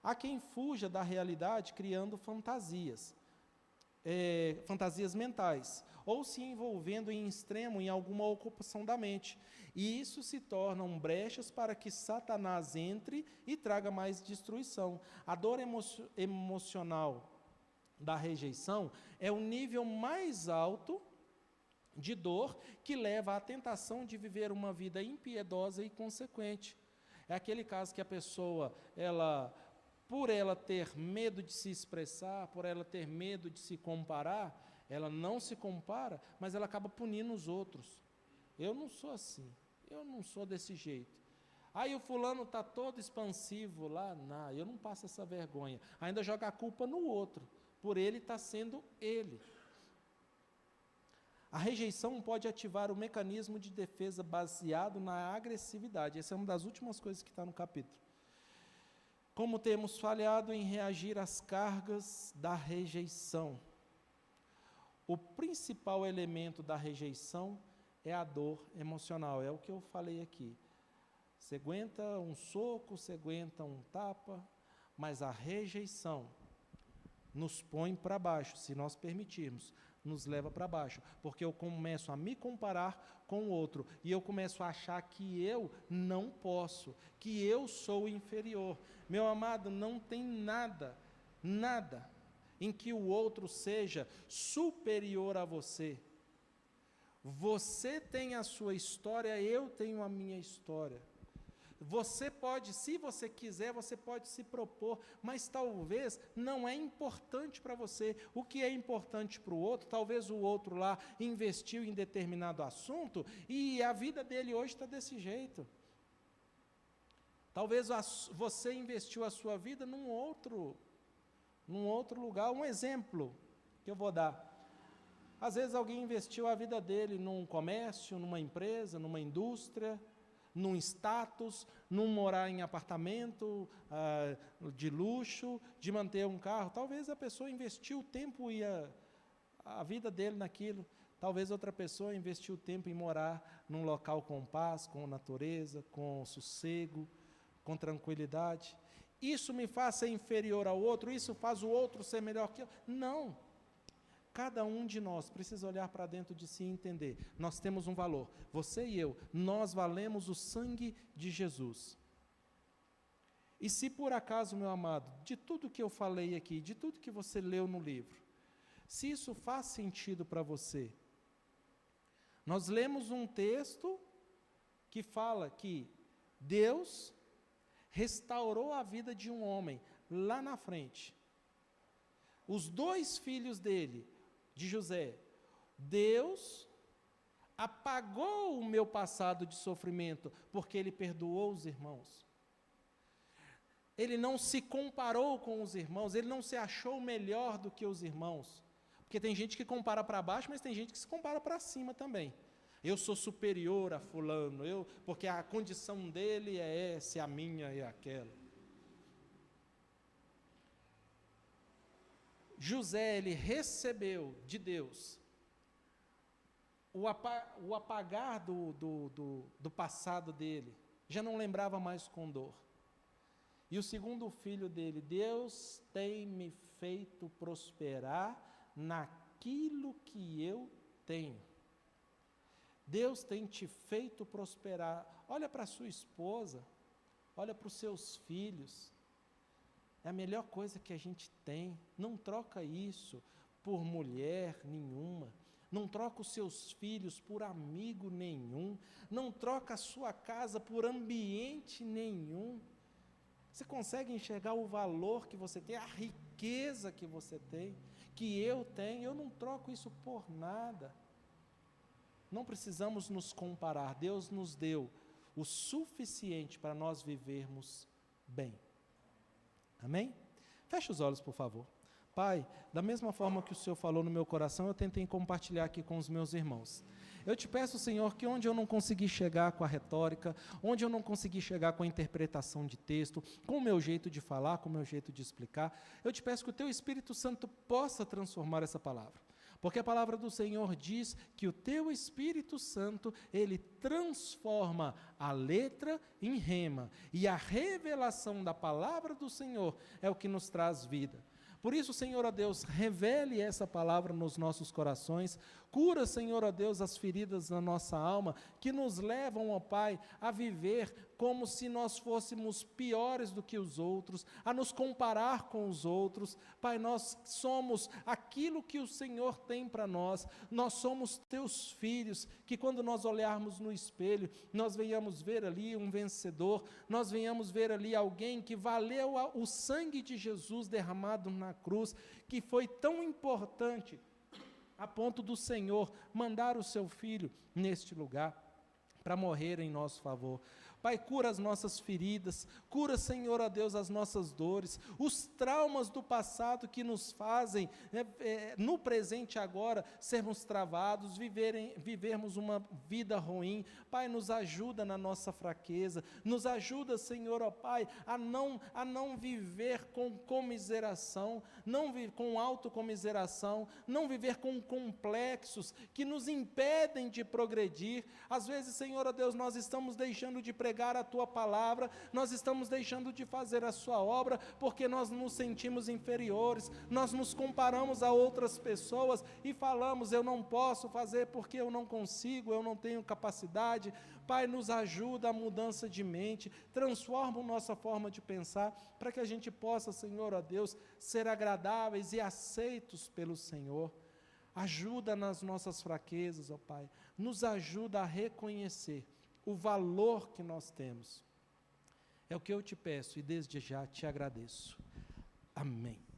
Há quem fuja da realidade criando fantasias, fantasias mentais, ou se envolvendo em extremo em alguma ocupação da mente. E isso se tornam brechas para que Satanás entre e traga mais destruição. A dor emocional da rejeição é o nível mais alto de dor que leva à tentação de viver uma vida impiedosa e consequente. É aquele caso que a pessoa, por ela ter medo de se expressar, por ela ter medo de se comparar, ela não se compara, mas ela acaba punindo os outros. Eu não sou assim, eu não sou desse jeito. Aí o fulano está todo expansivo lá, eu não passo essa vergonha. Ainda joga a culpa no outro, por ele estar sendo ele. A rejeição pode ativar o mecanismo de defesa baseado na agressividade. Essa é uma das últimas coisas que está no capítulo. Como temos falhado em reagir às cargas da rejeição. O principal elemento da rejeição é a dor emocional, é o que eu falei aqui. Você aguenta um soco, você aguenta um tapa, mas a rejeição nos põe para baixo, se nós permitirmos, nos leva para baixo, porque eu começo a me comparar com o outro, e eu começo a achar que eu não posso, que eu sou inferior. Meu amado, não tem nada em que o outro seja superior a você. Você tem a sua história, eu tenho a minha história. Você pode, se você quiser, você pode se propor, mas talvez não é importante para você. O que é importante para o outro, talvez o outro lá investiu em determinado assunto e a vida dele hoje está desse jeito. Talvez você investiu a sua vida num outro lugar. Um exemplo que eu vou dar. Às vezes alguém investiu a vida dele num comércio, numa empresa, numa indústria, num status, num morar em apartamento de luxo, de manter um carro. Talvez a pessoa investiu o tempo e a vida dele naquilo. Talvez outra pessoa investiu o tempo em morar num local com paz, com natureza, com sossego, com tranquilidade. Isso me faz ser inferior ao outro? Isso faz o outro ser melhor que eu? Não. Cada um de nós precisa olhar para dentro de si e entender. Nós temos um valor. Você e eu, nós valemos o sangue de Jesus. E se por acaso, meu amado, de tudo que eu falei aqui, de tudo que você leu no livro, se isso faz sentido para você, nós lemos um texto que fala que Deus restaurou a vida de um homem lá na frente. Os 2 filhos dele, de José, Deus apagou o meu passado de sofrimento, porque Ele perdoou os irmãos. Ele não se comparou com os irmãos, Ele não se achou melhor do que os irmãos. Porque tem gente que compara para baixo, mas tem gente que se compara para cima também. Eu sou superior a fulano, porque a condição dele é essa, a minha é aquela. José, ele recebeu de Deus o apagar do passado dele, já não lembrava mais com dor. E o segundo filho dele, Deus tem me feito prosperar naquilo que eu tenho. Deus tem te feito prosperar. Olha para a sua esposa, olha para os seus filhos. É a melhor coisa que a gente tem. Não troca isso por mulher nenhuma. Não troca os seus filhos por amigo nenhum. Não troca a sua casa por ambiente nenhum. Você consegue enxergar o valor que você tem, a riqueza que você tem, que eu tenho? Eu não troco isso por nada. Não precisamos nos comparar. Deus nos deu o suficiente para nós vivermos bem. Amém? Feche os olhos, por favor. Pai, da mesma forma que o Senhor falou no meu coração, eu tentei compartilhar aqui com os meus irmãos. Eu te peço, Senhor, que onde eu não consegui chegar com a retórica, onde eu não consegui chegar com a interpretação de texto, com o meu jeito de falar, com o meu jeito de explicar, eu te peço que o Teu Espírito Santo possa transformar essa palavra. Porque a palavra do Senhor diz que o Teu Espírito Santo, Ele transforma a letra em rema. E a revelação da palavra do Senhor é o que nos traz vida. Por isso, Senhor, ó Deus, revele essa palavra nos nossos corações. Cura, Senhor, ó Deus, as feridas na nossa alma, que nos levam, ó Pai, a viver como se nós fôssemos piores do que os outros, a nos comparar com os outros. Pai, nós somos aquilo que o Senhor tem para nós. Nós somos Teus filhos, que quando nós olharmos no espelho, nós venhamos ver ali um vencedor, nós venhamos ver ali alguém que valeu o sangue de Jesus derramado na cruz, que foi tão importante a ponto do Senhor mandar o seu Filho neste lugar para morrer em nosso favor. Pai, cura as nossas feridas, cura, Senhor, ó Deus, as nossas dores, os traumas do passado que nos fazem, no presente agora, sermos travados, vivermos uma vida ruim. Pai, nos ajuda na nossa fraqueza, nos ajuda, Senhor, ó Pai, a não viver com comiseração, com autocomiseração, não viver com complexos que nos impedem de progredir. Às vezes, Senhor, ó Deus, nós estamos deixando de pregar a Tua palavra, nós estamos deixando de fazer a Sua obra, porque nós nos sentimos inferiores, nós nos comparamos a outras pessoas e falamos, eu não posso fazer porque eu não consigo, eu não tenho capacidade. Pai, nos ajuda a mudança de mente, transforma a nossa forma de pensar, para que a gente possa, Senhor, ó Deus, ser agradáveis e aceitos pelo Senhor. Ajuda nas nossas fraquezas, ó Pai, nos ajuda a reconhecer o valor que nós temos. É o que eu te peço e desde já te agradeço. Amém.